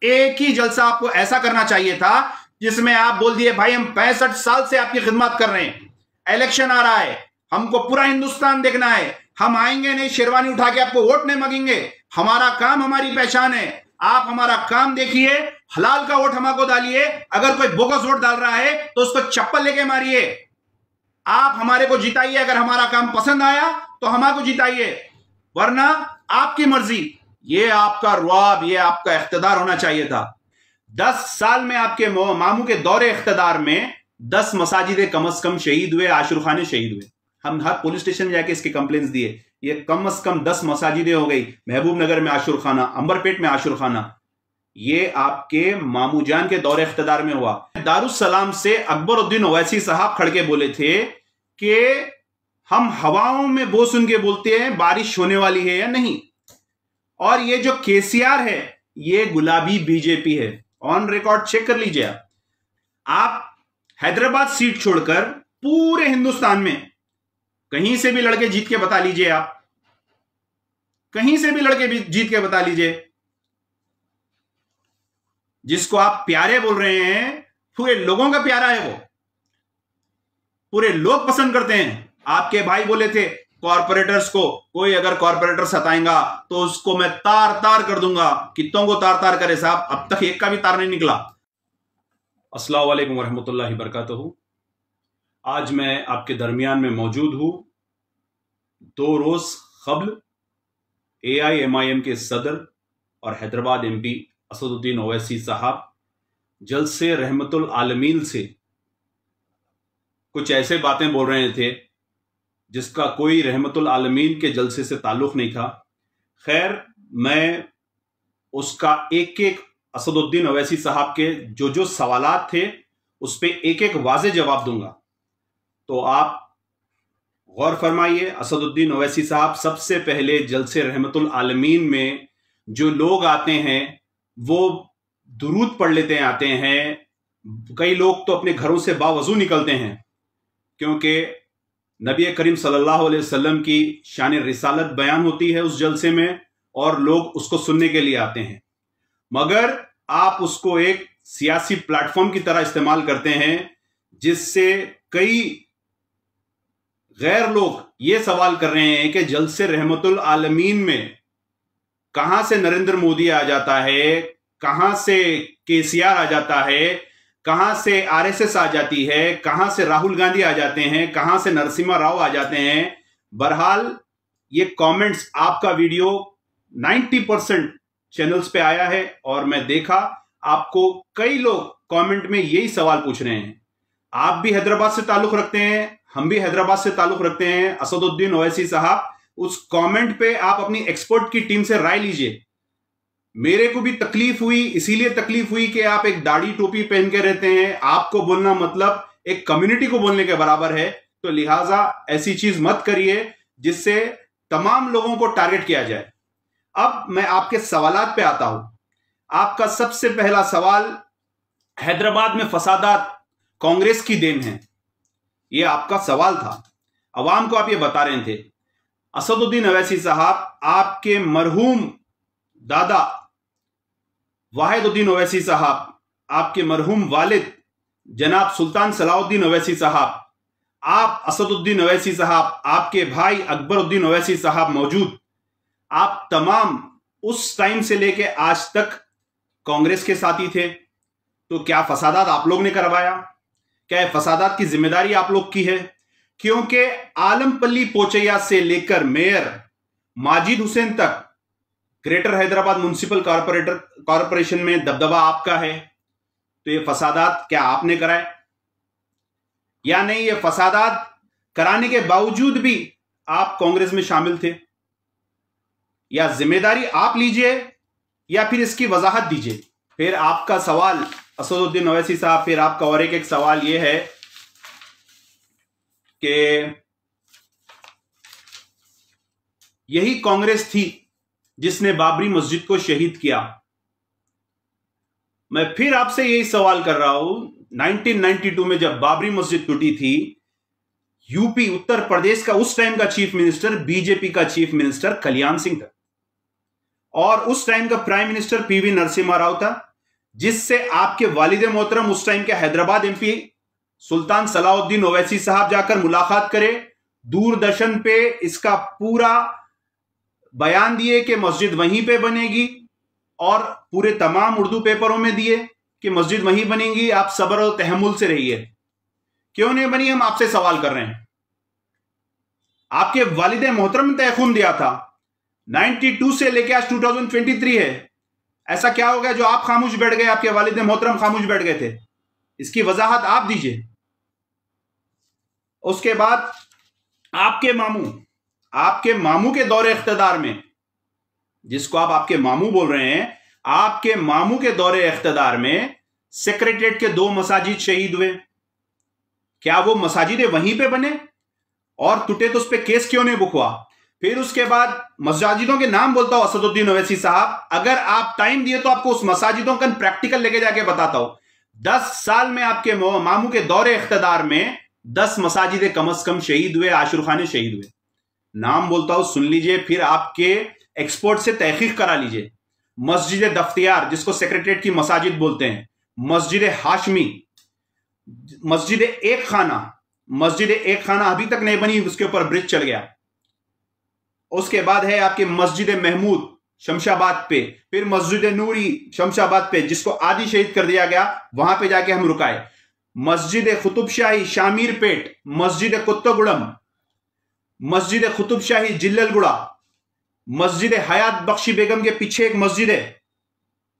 एक ही जलसा आपको ऐसा करना चाहिए था जिसमें आप बोल दिए भाई हम 65 साल से आपकी खिदमत कर रहे हैं, इलेक्शन आ रहा है, हमको पूरा हिंदुस्तान देखना है, हम आएंगे नहीं शेरवानी उठा के आपको वोट नहीं मांगेंगे, हमारा काम हमारी पहचान है, आप हमारा काम देखिए, हलाल का वोट हमको डालिए, अगर कोई बोगस वोट डाल रहा है तो उसको चप्पल लेके मारिए, आप हमारे को जिताइए, अगर हमारा काम पसंद आया तो हमारे को जिताइए, वरना आपकी मर्जी। ये आपका रुआब, ये आपका इख्तिदार होना चाहिए था। 10 साल में आपके मामू के दौरे इख्तिदार में 10 मसाजिदें कम से कम शहीद हुए, आशुर खाने शहीद हुए। हम हर पुलिस स्टेशन में जाके इसके कंप्लेंट्स दिए, ये कम से कम 10 मसाजिदें हो गई, महबूब नगर में आशुर खाना, अंबरपेट में आशुर खाना, ये आपके मामू जान के दौरे इख्तिदार में हुआ। दारुस्सलाम से अकबरुद्दीन ओवैसी साहब खड़के बोले थे कि हम हवाओं में वो सुन के बोलते हैं बारिश होने वाली है या नहीं, और ये जो केसीआर है ये गुलाबी बीजेपी है, ऑन रिकॉर्ड चेक कर लीजिए। आप हैदराबाद सीट छोड़कर पूरे हिंदुस्तान में कहीं से भी लड़के जीत के बता लीजिए, आप कहीं से भी लड़के जीत के बता लीजिए, जिसको आप प्यारे बोल रहे हैं पूरे लोगों का प्यारा है, वो पूरे लोग पसंद करते हैं। आपके भाई बोले थे कॉर्पोरेटर्स को, कोई अगर कॉर्पोरेटर सताएगा तो उसको मैं तार तार कर दूंगा। कितनों को तार तार करे साहब, अब तक एक का भी तार नहीं निकला। अस्सलाम वालेकुम रहमतुल्लाहि बरकातहू। आज मैं आपके दरमियान में मौजूद हूं। 2 रोज कबल AIMIM के सदर और हैदराबाद MP असदुद्दीन ओवैसी साहब जलसे रहमतुल आलमीन से कुछ ऐसे बातें बोल रहे थे जिसका कोई रहमतुल आलमीन के जलसे से ताल्लुक नहीं था। खैर, मैं उसका एक एक असदुद्दीन ओवैसी साहब के जो सवालात थे उस पर एक एक वाज़े जवाब दूंगा, तो आप गौर फरमाइए। असदुद्दीन ओवैसी साहब सबसे पहले जलसे रहमतुल आलमीन में जो लोग आते हैं वो दुरूद पढ़ लेते हैं, आते हैं। कई लोग तो अपने घरों से बावजू निकलते हैं क्योंकि नबी करीम सल्लल्लाहु अलैहि वसल्लम की शान रिसालत बयान होती है उस जलसे में, और लोग उसको सुनने के लिए आते हैं। मगर आप उसको एक सियासी प्लेटफॉर्म की तरह इस्तेमाल करते हैं, जिससे कई गैर लोग ये सवाल कर रहे हैं कि जलसे रहमतुल आलमीन में कहां से नरेंद्र मोदी आ जाता है, कहां से केसीआर आ जाता है, कहां से RSS आ जाती है, कहां से राहुल गांधी आ जाते हैं, कहां से नरसिम्हा राव आ जाते हैं। बहरहाल ये कमेंट्स, आपका वीडियो 90% चैनल्स पे आया है और मैं देखा आपको कई लोग कमेंट में यही सवाल पूछ रहे हैं। आप भी हैदराबाद से ताल्लुक रखते हैं, हम भी हैदराबाद से ताल्लुक रखते हैं। असदुद्दीन ओवैसी साहब, उस कमेंट पे आप अपनी एक्सपर्ट की टीम से राय लीजिए। मेरे को भी तकलीफ हुई, इसीलिए तकलीफ हुई कि आप एक दाढ़ी टोपी पहन के रहते हैं, आपको बोलना मतलब एक कम्युनिटी को बोलने के बराबर है, तो लिहाजा ऐसी चीज मत करिए जिससे तमाम लोगों को टारगेट किया जाए। अब मैं आपके सवालात पे आता हूं। आपका सबसे पहला सवाल, हैदराबाद में फसादात कांग्रेस की देन है, यह आपका सवाल था। अवाम को आप ये बता रहे थे। असदुद्दीन ओवैसी साहब, आपके मरहूम दादा वाहिदुद्दीन ओवैसी साहब, आपके मरहूम वालिद जनाब सुल्तान सलाउद्दीन ओवैसी साहब, आप असदुद्दीन ओवैसी साहब, आपके भाई अकबरुद्दीन ओवैसी साहब मौजूद, आप तमाम उस टाइम से लेके आज तक कांग्रेस के साथी थे। तो क्या फसादात आप लोग ने करवाया? क्या फसादात की जिम्मेदारी आप लोग की है? क्योंकि आलमपल्ली पोचैया से लेकर मेयर माजिद हुसैन तक ग्रेटर हैदराबाद म्युनिसिपल कॉरपोरेशन में दबदबा आपका है। तो ये फसादात क्या आपने कराए या नहीं? ये फसादात कराने के बावजूद भी आप कांग्रेस में शामिल थे? या जिम्मेदारी आप लीजिए या फिर इसकी वजाहत दीजिए। फिर आपका सवाल असदुद्दीन ओवैसी साहब, फिर आपका और एक सवाल यह है कि यही कांग्रेस थी जिसने बाबरी मस्जिद को शहीद किया। मैं फिर आपसे यही सवाल कर रहा हूं, 1992 में जब बाबरी मस्जिद टूटी थी, यूपी उत्तर प्रदेश का उस टाइम का चीफ मिनिस्टर बीजेपी का चीफ मिनिस्टर कल्याण सिंह था। और उस टाइम का prime minister PV Narasimha Rao था, जिससे आपके वालिद मोहतरम उस टाइम के हैदराबाद एमपी सुल्तान सलाउद्दीन ओवैसी साहब जाकर मुलाकात करे, दूरदर्शन पे इसका पूरा बयान दिए कि मस्जिद वहीं पे बनेगी, और पूरे तमाम उर्दू पेपरों में दिए कि मस्जिद वहीं बनेगी, आप सब्र और तहम्मुल से रहिए। क्यों नहीं बनी, हम आपसे सवाल कर रहे हैं। आपके वालिद मोहतरम ने तयखुन दिया था 92 से लेके आज 2023 है। ऐसा क्या हो गया जो आप खामोश बैठ गए, आपके वालिद मोहतरम खामोश बैठ गए थे? इसकी वजाहत आप दीजिए। उसके बाद आपके मामू के दौरे इख्तिदार में, जिसको आप आपके मामू बोल रहे हैं, आपके मामू के दौरे इख्तिदार में सेक्रेटरीट के 2 मसाजिद शहीद हुए। क्या वो मसाजिदें वहीं पे बने और टूटे तो उस पर केस क्यों नहीं बुक हुआ? फिर उसके बाद मसाजिदों के नाम बोलता हूं असदुद्दीन ओवैसी साहब, अगर आप टाइम दिए तो आपको उस मसाजिदों का प्रैक्टिकल लेके जाके बताता हूं। 10 साल में आपके मामू के दौरे इख्तिदार में 10 मसाजिदें कम से कम शहीद हुए, आशुरखाने शहीद हुए। नाम बोलता हूं, सुन लीजिए, फिर आपके एक्सपर्ट से तहकीक करा लीजिए। मस्जिद दफ्तियार, जिसको सेक्रेटरीट की मसाजिद बोलते हैं, मस्जिद हाशमी, मस्जिद एक खाना अभी तक नहीं बनी, उसके ऊपर ब्रिज चल गया। उसके बाद है आपके मस्जिद महमूद शमशाबाद पे, फिर मस्जिद नूरी शमशाबाद पे, जिसको आदि शहीद कर दिया गया, वहां पे जाके हम रुकाए। मस्जिद कुतुबशाही शामीर पेट, मस्जिद कुत्तगुड़म, मस्जिद कुतुबशाही जिल्ललगुड़ा, मस्जिद हयात बख्शी बेगम के पीछे एक मस्जिद है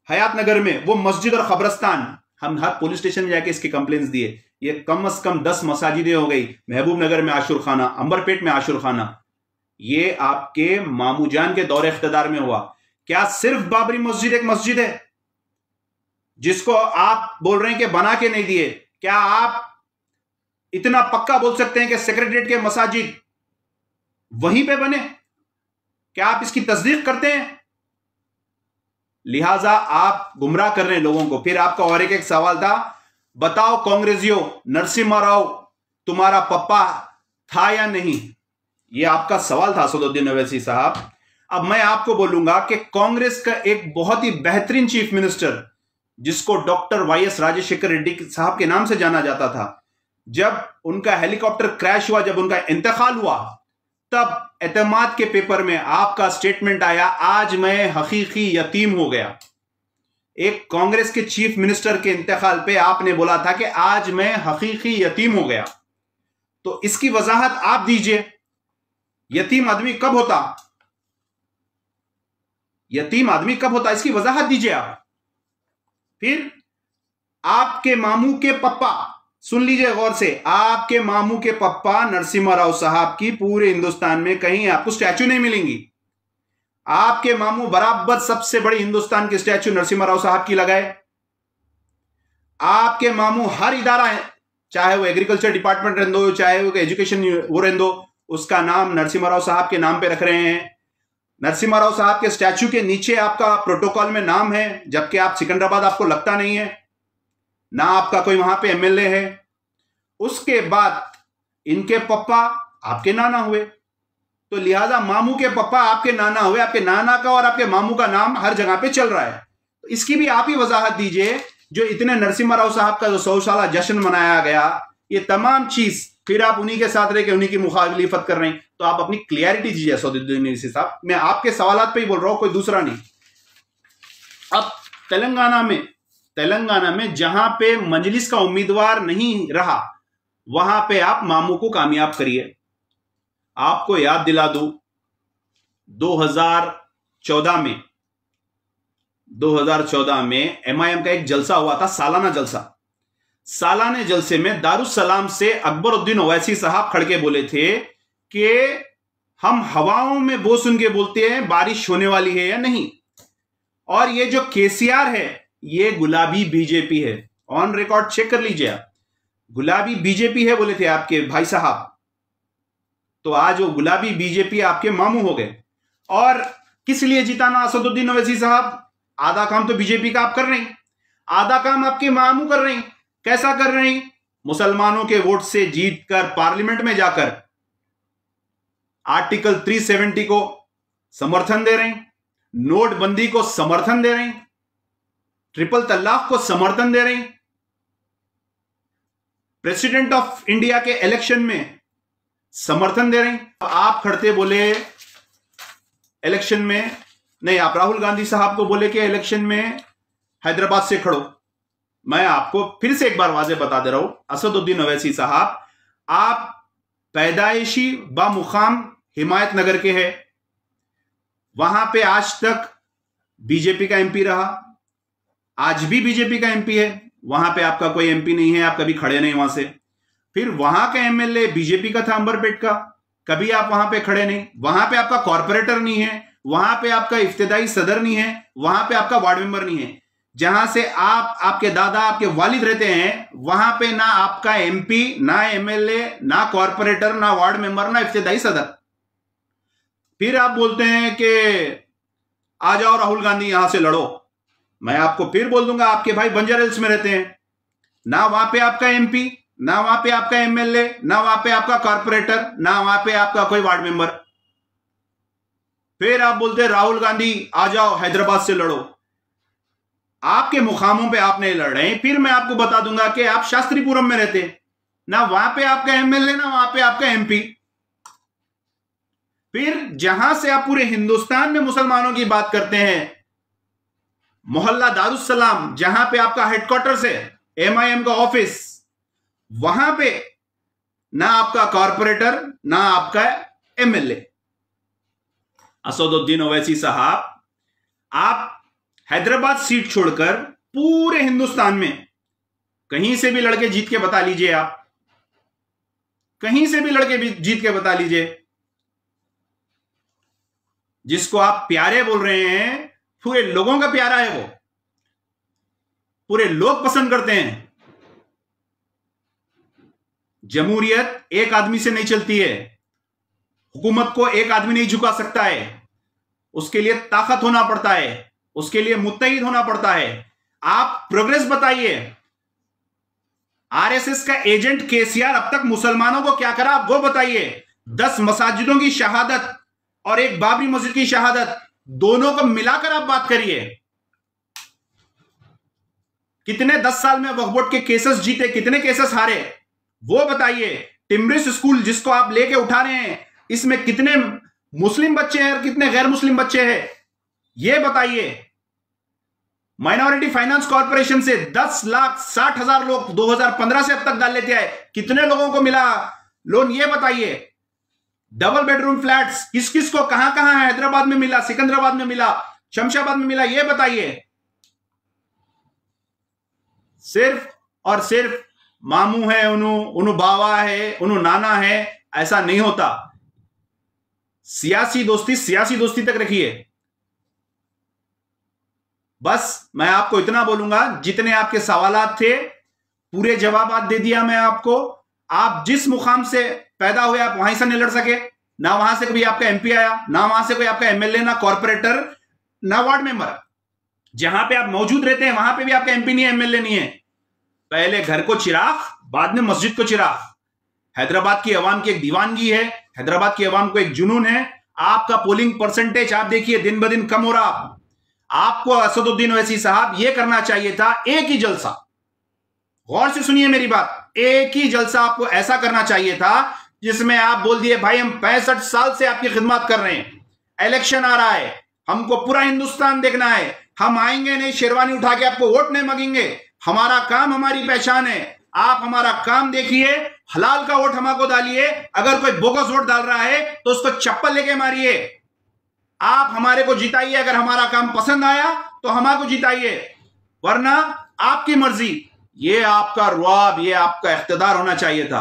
हयात नगर में, वो मस्जिद और खबरस्तान। हम हर पुलिस स्टेशन में जाके इसके कंप्लेंट्स दिए। ये कम से कम 10 मसाजिदें हो गई। महबूब नगर में आशुर खाना, अंबरपेट में आशुर खाना, ये आपके मामू जान के दौरे इख्तिदार में हुआ। क्या सिर्फ बाबरी मस्जिद एक मस्जिद है जिसको आप बोल रहे हैं कि बना के नहीं दिए? क्या आप इतना पक्का बोल सकते हैं कि सेक्रेटरीट के मसाजिद वहीं पे बने? क्या आप इसकी तस्दीक करते हैं? लिहाजा आप गुमराह कर रहे हैं लोगों को। फिर आपका और एक सवाल था, बताओ कांग्रेसियों, नरसिम्हा राव तुम्हारा पप्पा था या नहीं? यह आपका सवाल था असदुद्दीन ओवैसी साहब। अब मैं आपको बोलूंगा कि कांग्रेस का एक बहुत ही बेहतरीन चीफ मिनिस्टर, जिसको डॉक्टर वाईएस राजशेखर रेड्डी साहब के नाम से जाना जाता था, जब उनका हेलीकॉप्टर क्रैश हुआ, जब उनका इंतकाल हुआ, तब एतमाद के पेपर में आपका स्टेटमेंट आया, आज मैं हकीकी यतीम हो गया। एक कांग्रेस के चीफ मिनिस्टर के इंतकाल पे आपने बोला था कि आज मैं हकीकी यतीम हो गया। तो इसकी वजाहत आप दीजिए। यतीम आदमी कब होता? यतीम आदमी कब होता, इसकी वजाहत दीजिए आप। फिर आपके मामू के पप्पा, सुन लीजिए गौर से, आपके मामू के पप्पा नरसिम्हा राव साहब की पूरे हिंदुस्तान में कहीं आपको स्टैचू नहीं मिलेंगी। आपके मामू बराबर सबसे बड़ी हिंदुस्तान की स्टैचू नरसिम्हा राव साहब की लगाए। आपके मामू हर इदारा है, चाहे वो एग्रीकल्चर डिपार्टमेंट रहने दो, चाहे वो एजुकेशन वो रहने दो, उसका नाम नरसिम्हा राव साहब के नाम पे रख रहे हैं। नरसिम्हा राव साहब के स्टैचू के नीचे आपका प्रोटोकॉल में नाम है, जबकि आप सिकंदराबाद, आपको लगता नहीं है ना, आपका कोई वहां पे एमएलए है। उसके बाद इनके पप्पा आपके नाना हुए, तो लिहाजा मामू के पप्पा आपके नाना हुए। आपके नाना का और आपके मामू का नाम हर जगह पे चल रहा है। तो इसकी भी आप ही वजाहत दीजिए। जो इतने नरसिम्हा राव साहब का जो 100 साला जश्न मनाया गया, ये तमाम चीज फिर आप उन्हीं के साथ रह के उन्हीं की मुखालिफत कर रहे हैं। तो आप अपनी क्लियरिटी दीजिए असदुद्दीन ओवैसी साहब। मैं आपके सवालात पे ही बोल रहा हूं, कोई दूसरा नहीं। अब तेलंगाना में जहां पे मजलिस का उम्मीदवार नहीं रहा, वहां पे आप मामू को कामयाब करिए। आपको याद दिला दूं, 2014 में एमआईएम का एक जलसा हुआ था, सालाना जलसा। सालाने जलसे में दारुसलाम से अकबरुद्दीन ओवैसी साहब खड़के बोले थे कि हम हवाओं में वो सुन के बोलते हैं बारिश होने वाली है या नहीं, और ये जो केसीआर है ये गुलाबी बीजेपी है। ऑन रिकॉर्ड चेक कर लीजिए आप, गुलाबी बीजेपी है बोले थे आपके भाई साहब। तो आज वो गुलाबी बीजेपी आपके मामू हो गए। और किस लिए जिताना असदुद्दीन ओवैसी साहब? आधा काम तो बीजेपी का आप कर रहे हैं, आधा काम आपके मामू कर रहे हैं। कैसा कर रहे हैं? मुसलमानों के वोट से जीतकर पार्लियामेंट में जाकर आर्टिकल 370 को समर्थन दे रहे हैं, नोटबंदी को समर्थन दे रही, ट्रिपल तलाक को समर्थन दे रही, प्रेसिडेंट ऑफ इंडिया के इलेक्शन में समर्थन दे रही। आप खड़ते बोले इलेक्शन में, नहीं, आप राहुल गांधी साहब को बोले कि इलेक्शन में हैदराबाद से खड़ो। मैं आपको फिर से एक बार वाजे बता दे रहा हूं, असदुद्दीन ओवैसी साहब, आप पैदाइशी बामुकाम हिमायत नगर के हैं, वहां पे आज तक बीजेपी का एमपी रहा, आज भी बीजेपी का एमपी है, वहां पे आपका कोई एमपी नहीं है, आप कभी खड़े नहीं वहां से। फिर वहां का एमएलए बीजेपी का था, अंबरपेट का, कभी आप वहां पे खड़े नहीं। वहां पे आपका कॉर्पोरेटर नहीं है, वहां पे आपका इफ्तिदाई सदर नहीं है, वहां पे आपका वार्ड मेंबर नहीं है। जहां से आप, आपके दादा, आपके वालिद रहते हैं, वहां पे ना आपका एमपी, ना एमएलए, ना कॉर्पोरेटर, ना वार्ड मेंबर, ना इफ्तिदाई सदर। फिर आप बोलते हैं कि आ जाओ राहुल गांधी यहां से लड़ो। मैं आपको फिर बोल दूंगा, आपके भाई बंजारा हिल्स में रहते हैं, ना वहां पे आपका एमपी, ना वहां पे आपका एमएलए, ना वहां पे आपका कॉर्पोरेटर, ना वहां पे आपका कोई वार्ड मेंबर। फिर आप बोलते हैं राहुल गांधी आ जाओ हैदराबाद से लड़ो। आपके मुकामों पे आप नहीं लड़ रहे हैं। फिर मैं आपको बता दूंगा कि आप शास्त्रीपुरम में रहते हैं, ना वहां पे आपका एमएलए, ना वहां पे आपका एमपी। फिर जहां से आप पूरे हिंदुस्तान में मुसलमानों की बात करते हैं, मोहल्ला दारुस्सलाम, जहां पे आपका हेडक्वार्टर्स है, एमआईएम का ऑफिस, वहां पे ना आपका कॉर्पोरेटर, ना आपका एमएलए। असदुद्दीन ओवैसी साहब, आप हैदराबाद सीट छोड़कर पूरे हिंदुस्तान में कहीं से भी लड़के जीत के बता लीजिए, आप कहीं से भी लड़के जीत के बता लीजिए। जिसको आप प्यारे बोल रहे हैं, पूरे लोगों का प्यारा है वो, पूरे लोग पसंद करते हैं। जमहूरियत एक आदमी से नहीं चलती है, हुकूमत को एक आदमी नहीं झुका सकता है, उसके लिए ताकत होना पड़ता है, उसके लिए मुत्तहिद होना पड़ता है। आप प्रोग्रेस बताइए। आरएसएस का एजेंट केसीआर अब तक मुसलमानों को क्या करा, आप वो बताइए। 10 मसाजिदों की शहादत और एक बाबरी मस्जिद की शहादत, दोनों को मिलाकर आप बात करिए। कितने 10 साल में वक्फ बोर्ड के केसेस जीते, कितने केसेस हारे, वो बताइए। टिम्ब्रिस स्कूल जिसको आप लेके उठा रहे हैं, इसमें कितने मुस्लिम बच्चे हैं और कितने गैर मुस्लिम बच्चे हैं, ये बताइए। माइनॉरिटी फाइनेंस कॉर्पोरेशन से 10,60,000 लोग 2015 से अब तक डाल लेते आए, कितने लोगों को मिला लोन, ये बताइए। डबल बेडरूम फ्लैट्स किस किस को कहां कहां है, हैदराबाद में मिला, सिकंदराबाद में मिला, शमशाबाद में मिला, ये बताइए। सिर्फ और सिर्फ मामू है, उनु बावा है, उनु नाना है, ऐसा नहीं होता। सियासी दोस्ती तक रखिए। बस मैं आपको इतना बोलूंगा, जितने आपके सवालात थे पूरे जवाब दे दिया मैं आपको। आप जिस मुकाम से पैदा हुए आप वहीं से नहीं लड़ सके, ना वहां से कभी आपका एमपी आया, ना वहां से कोई आपका एमएलए, ना कॉर्पोरेटर, ना वार्ड मेंबर। जहां पे आप मौजूद रहते हैं वहां पे भी आपका एमपी नहीं है, एमएलए नहीं है। पहले घर को चिराग, बाद में मस्जिद को चिराग। हैदराबाद की अवाम की एक दीवानगी है, हैदराबाद की अवाम को एक जुनून है। आपका पोलिंग परसेंटेज आप देखिए दिन ब दिन कम हो रहा। आपको असदुद्दीन ओवैसी साहब ये करना चाहिए था, एक ही जलसा, गौर से सुनिए मेरी बात, एक ही जलसा आपको ऐसा करना चाहिए था जिसमें आप बोल दिए भाई हम 65 साल से आपकी खिदमत कर रहे हैं, इलेक्शन आ रहा है, हमको पूरा हिंदुस्तान देखना है, हम आएंगे नहीं शेरवानी उठा के आपको वोट नहीं मांगेंगे, हमारा काम हमारी पहचान है, आप हमारा काम देखिए, हलाल का वोट हमको डालिए, अगर कोई बोगस वोट डाल रहा है तो उसको चप्पल लेके मारिए, आप हमारे को जिताइए, अगर हमारा काम पसंद आया तो हमारे को जिताइए, वरना आपकी मर्जी। ये आपका रुआब, ये आपका इख्तिदार होना चाहिए था।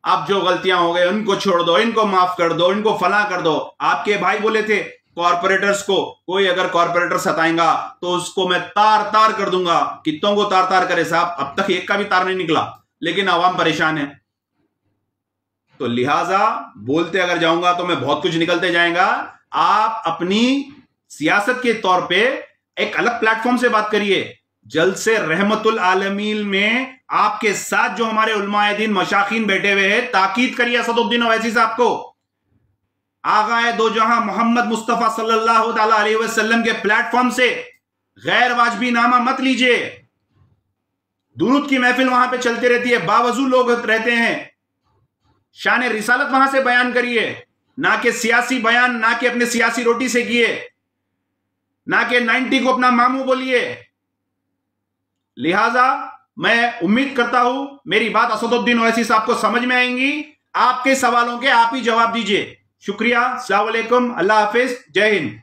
अब जो गलतियां हो गई उनको छोड़ दो, इनको माफ कर दो, इनको फला कर दो। आपके भाई बोले थे कॉर्पोरेटर्स को, कोई अगर कॉर्पोरेटर सताएगा तो उसको मैं तार तार कर दूंगा। कितनों को तार तार करे साहब, अब तक एक का भी तार नहीं निकला, लेकिन आवाम परेशान है। तो लिहाजा बोलते अगर जाऊंगा तो मैं बहुत कुछ निकलते जाएगा। आप अपनी सियासत के तौर पे एक अलग प्लेटफॉर्म से बात करिए। जल्द से रहमतुल आलमीन में आपके साथ जो हमारे उलमाए दीन मशाखीन बैठे हुए हैं, ताकीद करिए असदुद्दीन ओवैसी साहब को। आगाए दो जहां मोहम्मद मुस्तफा सल्लल्लाहु अलैहि वसल्लम के प्लेटफॉर्म से गैर वाजबी नामा मत लीजिए। दुरूद की महफिल वहां पे चलती रहती है, बावजूद लोग रहते हैं। शान रिसालत वहां से बयान करिए, ना कि सियासी बयान, ना कि अपने सियासी रोटी से किए, ना कि 90 को अपना मामू बोलिए। लिहाजा मैं उम्मीद करता हूं मेरी बात असदुद्दीन ओवैसी साहब को समझ में आएंगी। आपके सवालों के आप ही जवाब दीजिए। शुक्रिया, अस्सलाम वालेकुम, अल्लाह हाफिज, जय हिंद।